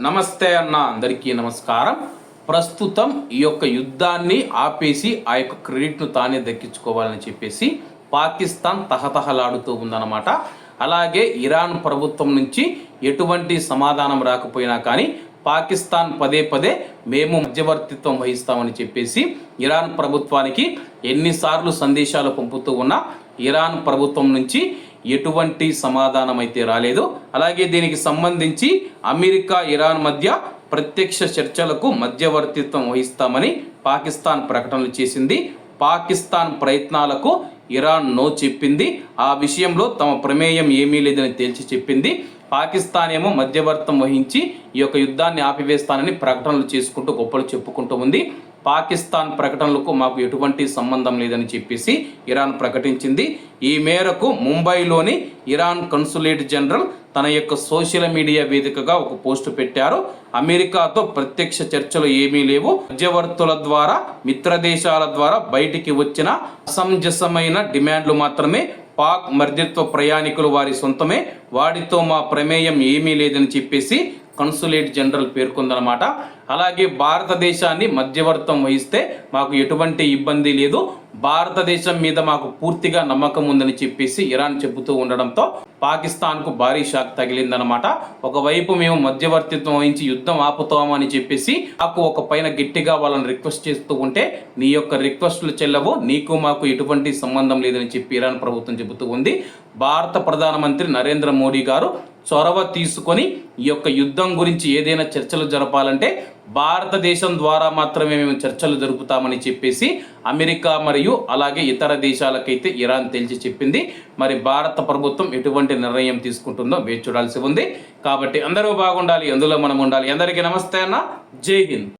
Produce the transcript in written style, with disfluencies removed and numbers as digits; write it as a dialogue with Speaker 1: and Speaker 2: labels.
Speaker 1: నమస్తే అన్న, అందరికీ నమస్కారం. ప్రస్తుతం ఈ యొక్క యుద్ధాన్ని ఆపేసి ఆ యొక్క క్రెడిట్ను తానే దక్కించుకోవాలని చెప్పేసి పాకిస్తాన్ తహతహలాడుతూ ఉందన్నమాట. అలాగే ఇరాన్ ప్రభుత్వం నుంచి ఎటువంటి సమాధానం రాకపోయినా కానీ పాకిస్తాన్ పదే పదే మేము మధ్యవర్తిత్వం వహిస్తామని చెప్పేసి ఇరాన్ ప్రభుత్వానికి ఎన్నిసార్లు సందేశాలు పంపుతూ ఉన్నా ఇరాన్ ప్రభుత్వం నుంచి ఎటువంటి సమాధానం అయితే రాలేదు. అలాగే దీనికి సంబంధించి అమెరికా ఇరాన్ మధ్య ప్రత్యక్ష చర్చలకు మధ్యవర్తిత్వం వహిస్తామని పాకిస్తాన్ ప్రకటనలు చేసింది. పాకిస్తాన్ ప్రయత్నాలకు ఇరాన్ నో చెప్పింది. ఆ విషయంలో తమ ప్రమేయం ఏమీ లేదని తేల్చి చెప్పింది. పాకిస్తాన్ ఏమో మధ్యవర్తం వహించి ఈ యొక్క యుద్ధాన్ని ఆపివేస్తానని ప్రకటనలు చేసుకుంటూ గొప్పలు చెప్పుకుంటూ ఉంది. పాకిస్తాన్ ప్రకటనలకు మాకు ఎటువంటి సంబంధం లేదని చెప్పేసి ఇరాన్ ప్రకటించింది. ఈ మేరకు ముంబైలోని ఇరాన్ కన్సులేట్ జనరల్ తన యొక్క సోషల్ మీడియా వేదికగా ఒక పోస్టు పెట్టారు. అమెరికాతో ప్రత్యక్ష చర్చలు ఏమీ లేవు, మధ్యవర్తుల ద్వారా మిత్ర దేశాల ద్వారా బయటికి వచ్చిన అసమంజసమైన డిమాండ్లు మాత్రమే, పాక్ మధ్యత్వ ప్రయాణికులు వారి సొంతమే, వాటితో మా ప్రమేయం ఏమీ లేదని చెప్పేసి కన్సులేట్ జనరల్ పేర్కొందనమాట. అలాగే భారతదేశాన్ని మధ్యవర్తం వహిస్తే మాకు ఎటువంటి ఇబ్బంది లేదు, భారతదేశం మీద మాకు పూర్తిగా నమ్మకం ఉందని చెప్పేసి ఇరాన్ చెబుతూ ఉండడంతో పాకిస్తాన్కు భారీ షాక్ తగిలిందనమాట. ఒకవైపు మేము మధ్యవర్తిత్వం వహించి యుద్ధం ఆపుతామని చెప్పేసి నాకు ఒక పైన గట్టిగా వాళ్ళని రిక్వెస్ట్ చేస్తూ ఉంటే నీ యొక్క రిక్వెస్టులు చెల్లవు, నీకు మాకు ఎటువంటి సంబంధం లేదని చెప్పి ఇరాన్ ప్రభుత్వం చెబుతూ ఉంది. భారత ప్రధానమంత్రి నరేంద్ర మోడీ గారు చొరవ తీసుకొని ఈ యొక్క యుద్ధం గురించి ఏదైనా చర్చలు జరపాలంటే భారతదేశం ద్వారా మాత్రమే మేము చర్చలు జరుపుతామని చెప్పేసి అమెరికా మరియు అలాగే ఇతర దేశాలకైతే ఇరాన్ తేల్చి చెప్పింది. మరి భారత ప్రభుత్వం ఎటువంటి నిర్ణయం తీసుకుంటుందో వేచి చూడాల్సి ఉంది. కాబట్టి అందరూ బాగుండాలి, అందులో మనం ఉండాలి. అందరికీ నమస్తే అన్న, జై హింద్.